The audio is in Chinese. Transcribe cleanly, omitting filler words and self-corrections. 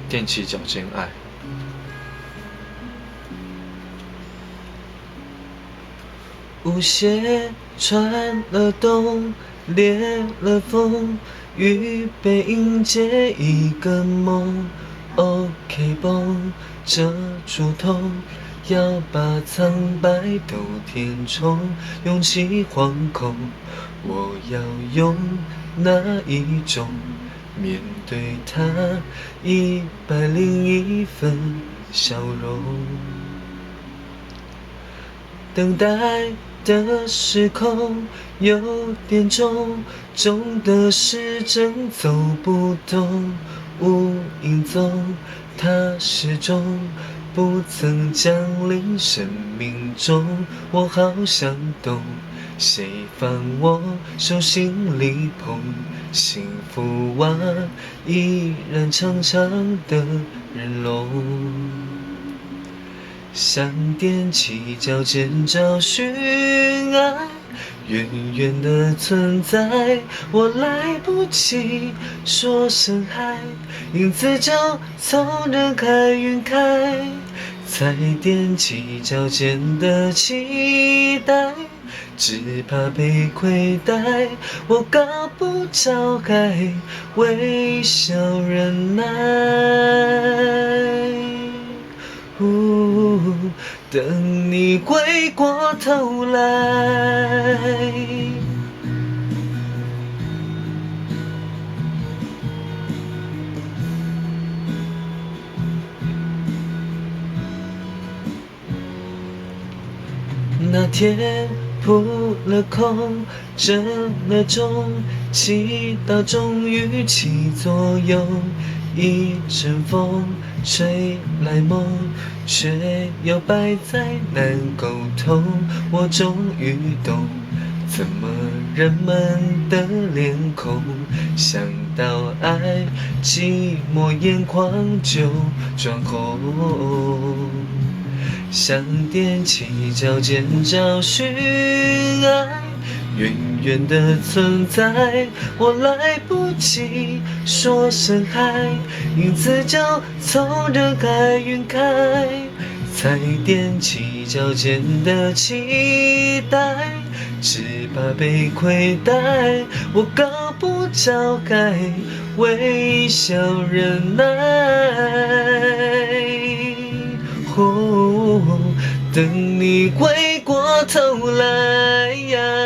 踮起脚尖爱。舞鞋穿了冬，裂了缝，预备迎接一个梦。OK 绷，遮住痛，要把苍白都填充，勇气惶恐，我要用哪一种面对它101分笑容？等待的时空有点重，重的是真走不动。无影踪，它始终不曾降临生命中。我好想懂，谁放我手心里捧？幸福啊，依然长长的人龙。想踮起脚尖找寻爱，远远的存在，我来不及说声嗨，影子就从人海晕开，才踮起脚尖的期待，只怕被亏待，我搞不着该微笑忍耐。等你回过头来。那天扑了空，震了钟，祈祷终于起作用。一阵风吹来梦，却又摆在难沟通。我终于懂，怎么人们的脸孔想到爱，寂寞眼眶就转红。想踮起脚尖找寻爱，远远的存在，我来不及说声嗨，影子就从人海晕开，才踮起脚尖的期待，只怕被亏待，我搞不着该微笑忍耐。等你回过头来呀。